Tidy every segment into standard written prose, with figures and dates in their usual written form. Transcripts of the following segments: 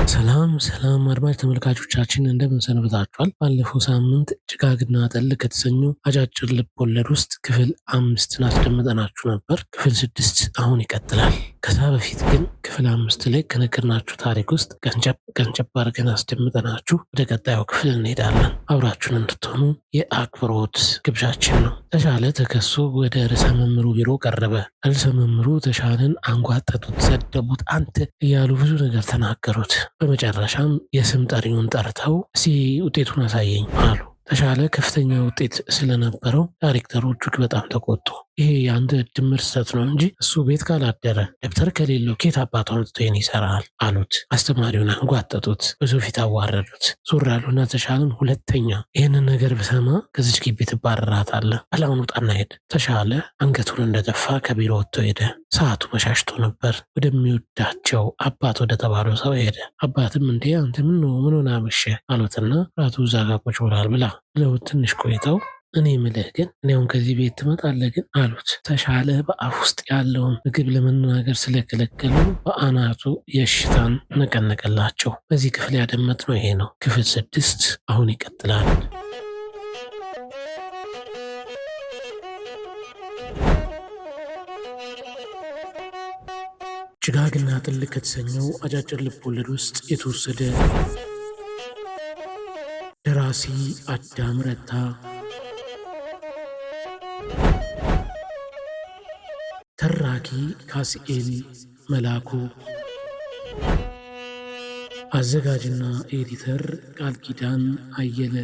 ሰላም አድማጭ ተመልካቾቻችን እንደምን ሰንብታችኋል? ባለፈው ሳምንት ጭጋግና ጠል ከተሰኙ አጫጭር ልብ ወለድ ውስጥ ክፍል 5ን አስደምጠናችሁ ነበር። ክፍል 6 አሁን ይቀጥላል። ከዛ በፊት ግን ክፍል 5 ላይ ከነገርናችሁ ታሪክ ውስጥ ቀንጨብ አድርገን አስደምጠናችሁ ወደ ቀጣዩ ክፍል እንሄዳለን። አብራችሁን እንድትሆኑ የአክብሮት ግብዣችን ነው። ተሻለ ተከሶ ወደ ርዕሰ መምህሩ ቢሮ ቀረበ። ርዕሰ መምህሩ ተሻለን አንጓጠጡት፣ ሰደቡት፣ አንተ እያሉ ብዙ ነገር ተናገሩት። በመጨረሻም የስም ጠሪውን ጠርተው እስኪ ውጤቱን አሳየኝ አሉ። ተሻለ ከፍተኛ ውጤት ስለነበረው ዳይሬክተሮቹ በጣም ተቆጡ። ይሄ የአንተ ድምር ስህተት ነው እንጂ እሱ ቤት ካላደረ ደብተር ከሌለው ኬት አባቱ አምጥቶ ይሄን ይሰራል አሉት። አስተማሪውን አንጓጠጡት፣ ብዙ ፊት አዋረዱት። ዞር ያሉና ተሻለን ሁለተኛ ይህንን ነገር ብሰማ ከዚች ግቢ ትባረራታለህ፣ አላውን ውጣና ሄድ። ተሻለ አንገቱን እንደደፋ ከቢሮ ወጥቶ ሄደ። ሰዓቱ መሻሽቶ ነበር። ወደሚወዳቸው አባት ወደ ተባለው ሰው ሄደ። አባትም እንዴ አንተ ምን ሆነ አመሸ አሉትና ራቱ እዛ ጋ ቁጭ ብሏል ብላ ብለው ትንሽ ቆይተው እኔ ምልህ ግን እኔውን ከዚህ ቤት ትመጣለህ ግን አሉት። ተሻለ በአፍ ውስጥ ያለውን ምግብ ለመናገር ስለከለከሉ በአናቱ የእሽታን ነቀነቀላቸው። በዚህ ክፍል ያደመጥነው ይሄ ነው። ክፍል 6 አሁን ይቀጥላል። ጭጋግና ጥል ከተሰኘው አጫጭር ልብ ወለድ ውስጥ የተወሰደ። ደራሲ አዳም ረታ፣ ተራኪ ካስኤል መላኩ፣ አዘጋጅና ኤዲተር ቃል ኪዳን አየለ።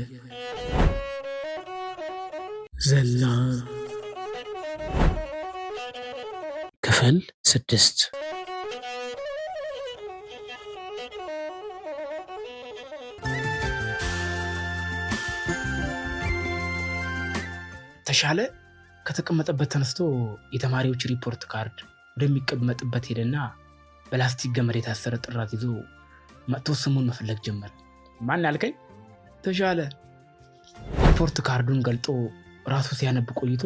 ዘላ ክፍል 6። ተሻለ ከተቀመጠበት ተነስቶ የተማሪዎች ሪፖርት ካርድ ወደሚቀመጥበት ሄደና በላስቲክ ገመድ የታሰረ ጥራት ይዞ መጥቶ ስሙን መፈለግ ጀመረ። ማን ያልከኝ? ተሻለ። ሪፖርት ካርዱን ገልጦ ራሱ ሲያነብ ቆይቶ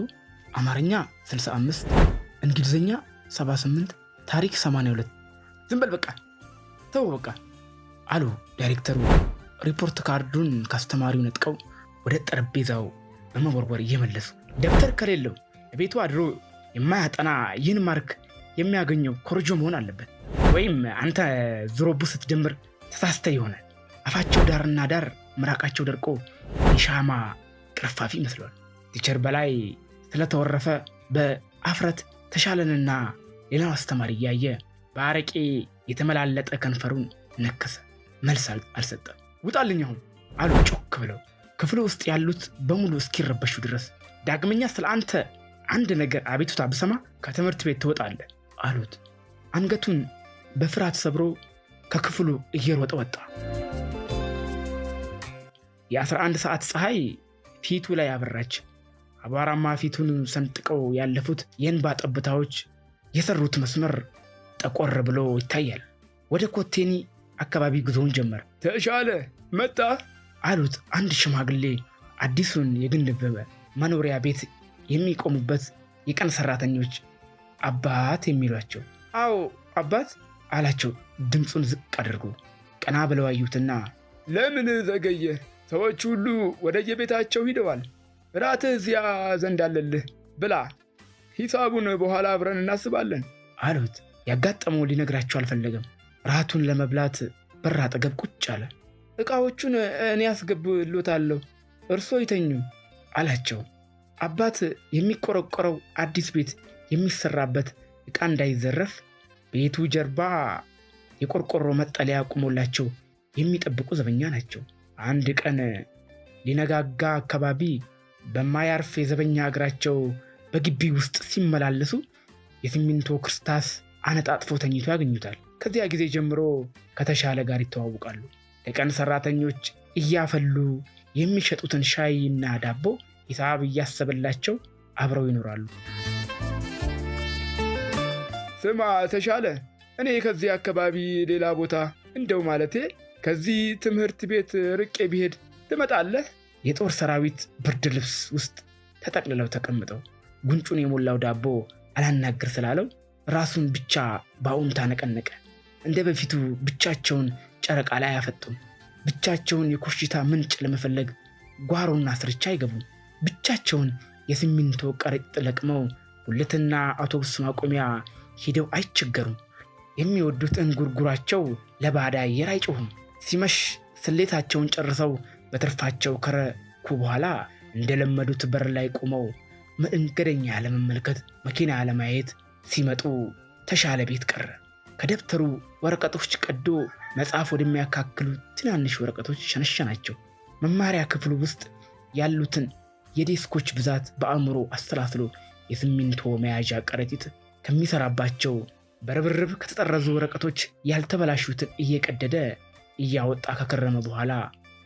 አማርኛ 65፣ እንግሊዝኛ 78፣ ታሪክ 82። ዝም በል በቃ ተው በቃ አሉ ዳይሬክተሩ። ሪፖርት ካርዱን ካስተማሪው ነጥቀው ወደ ጠረጴዛው በመወርወር እየመለሱ ደብተር ከሌለው ቤቱ አድሮ የማያጠና ይህን ማርክ የሚያገኘው ኮርጆ መሆን አለበት፣ ወይም አንተ ዝሮቡ ስትጀምር ተሳስተ ይሆናል። አፋቸው ዳርና ዳር ምራቃቸው ደርቆ የሻማ ቅርፋፊ ይመስሏል። ቲቸር በላይ ስለተወረፈ በአፍረት ተሻለንና ሌላው አስተማሪ እያየ በአረቄ የተመላለጠ ከንፈሩን ነከሰ። መልስ አልሰጠም። ውጣልኝ አሁን አሉ ጮክ ብለው ክፍሉ ውስጥ ያሉት በሙሉ እስኪረበሹ ድረስ። ዳግመኛ ስለ አንተ አንድ ነገር አቤቱታ ብሰማ ከትምህርት ቤት ትወጣለህ አሉት። አንገቱን በፍርሃት ሰብሮ ከክፍሉ እየሮጠ ወጣ። የ11 ሰዓት ፀሐይ ፊቱ ላይ አበራች። አቧራማ ፊቱን ሰንጥቀው ያለፉት የእንባ ጠብታዎች የሰሩት መስመር ጠቆር ብሎ ይታያል። ወደ ኮቴኒ አካባቢ ጉዞውን ጀመረ። ተሻለ መጣ አሉት አንድ ሽማግሌ አዲሱን የግንብ መኖሪያ ቤት የሚቆሙበት የቀን ሰራተኞች አባት የሚሏቸው። አዎ አባት አላቸው ድምፁን ዝቅ አድርጎ። ቀና ብለው አዩትና ለምን ዘገየ? ሰዎች ሁሉ ወደ የቤታቸው ሂደዋል። ራትህ እዚያ ዘንድ አለልህ ብላ፣ ሂሳቡን በኋላ አብረን እናስባለን አሉት። ያጋጠመው ሊነግራቸው አልፈለገም። ራቱን ለመብላት በር አጠገብ ቁጭ አለ። ዕቃዎቹን እኔ አስገቡልዎታለሁ፣ እርሶ ይተኙ አላቸው። አባት የሚቆረቆረው አዲስ ቤት የሚሰራበት ዕቃ እንዳይዘረፍ ቤቱ ጀርባ የቆርቆሮ መጠለያ ቁሞላቸው የሚጠብቁ ዘበኛ ናቸው። አንድ ቀን ሊነጋጋ አካባቢ በማያርፍ የዘበኛ እግራቸው በግቢ ውስጥ ሲመላለሱ የሲሚንቶ ክርስታስ አነጣጥፎ ተኝቶ ያገኙታል። ከዚያ ጊዜ ጀምሮ ከተሻለ ጋር ይተዋወቃሉ። የቀን ሰራተኞች እያፈሉ የሚሸጡትን ሻይና ዳቦ ሂሳብ እያሰበላቸው አብረው ይኖራሉ። ስማ ተሻለ፣ እኔ ከዚህ አካባቢ ሌላ ቦታ እንደው ማለቴ ከዚህ ትምህርት ቤት ርቄ ቢሄድ ትመጣለህ? የጦር ሰራዊት ብርድ ልብስ ውስጥ ተጠቅልለው ተቀምጠው ጉንጩን የሞላው ዳቦ አላናግር ስላለው ራሱን ብቻ በአውንታ ነቀነቀ። እንደ በፊቱ ብቻቸውን ጨረቃ ላይ አያፈጡም። ብቻቸውን የኮሽታ ምንጭ ለመፈለግ ጓሮና ስርቻ አይገቡም። ብቻቸውን የሲሚንቶ ከረጢት ለቅመው ሁለትና አውቶቡስ ማቆሚያ ሄደው አይቸገሩም። የሚወዱት እንጉርጉራቸው ለባዳ አየር አይጮሁም። ሲመሽ ስሌታቸውን ጨርሰው በትርፋቸው ከረኩ በኋላ እንደለመዱት በር ላይ ቆመው መንገደኛ ለመመልከት መኪና ለማየት ሲመጡ ተሻለ ቤት ቀረ። ከደብተሩ ወረቀቶች ቀዶ መጽሐፍ ወደሚያካክሉ ትናንሽ ወረቀቶች ሸነሸናቸው። መማሪያ ክፍሉ ውስጥ ያሉትን የዴስኮች ብዛት በአእምሮ አስተላስሎ የሲሚንቶ መያዣ ከረጢት ከሚሰራባቸው በርብርብ ከተጠረዙ ወረቀቶች ያልተበላሹትን እየቀደደ እያወጣ ከከረመ በኋላ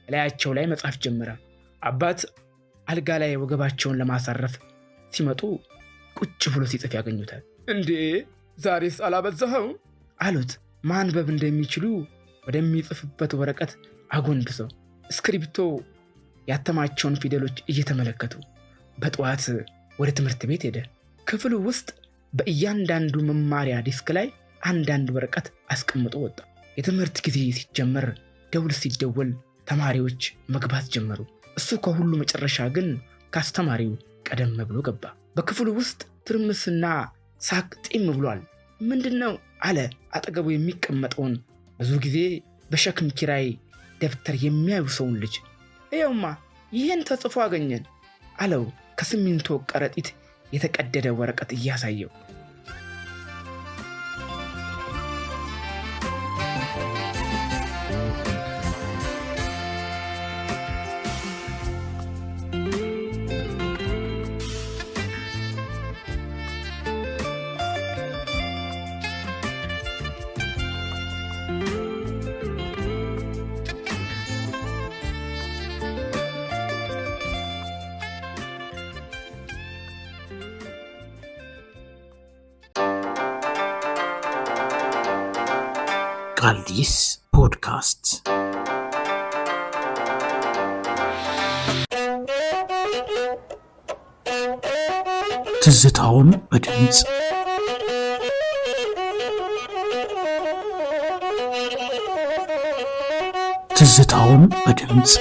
ላያቸው ላይ መጻፍ ጀመረ። አባት አልጋ ላይ ወገባቸውን ለማሳረፍ ሲመጡ ቁጭ ብሎ ሲጽፍ ያገኙታል። እንዴ ዛሬስ አላበዛኸው አሉት። ማንበብ እንደሚችሉ ወደሚጽፍበት ወረቀት አጎንብሰው እስክሪብቶ ያተማቸውን ፊደሎች እየተመለከቱ በጠዋት ወደ ትምህርት ቤት ሄደ። ክፍሉ ውስጥ በእያንዳንዱ መማሪያ ዲስክ ላይ አንዳንድ ወረቀት አስቀምጦ ወጣ። የትምህርት ጊዜ ሲጀመር ደውል ሲደወል ተማሪዎች መግባት ጀመሩ። እሱ ከሁሉ መጨረሻ ግን ከአስተማሪው ቀደም ብሎ ገባ። በክፍሉ ውስጥ ትርምስና ሳቅ ጢም ብሏል። ምንድነው አለ አጠገቡ የሚቀመጠውን ብዙ ጊዜ በሸክም ኪራይ ደብተር የሚያዩ ሰውን ልጅ። ይኸውማ ይህን ተጽፎ አገኘን አለው ከሲሚንቶ ከረጢት የተቀደደ ወረቀት እያሳየው። ቃልዲስ ፖድካስት ትዝታውን በድምጽ ትዝታውን በድምጽ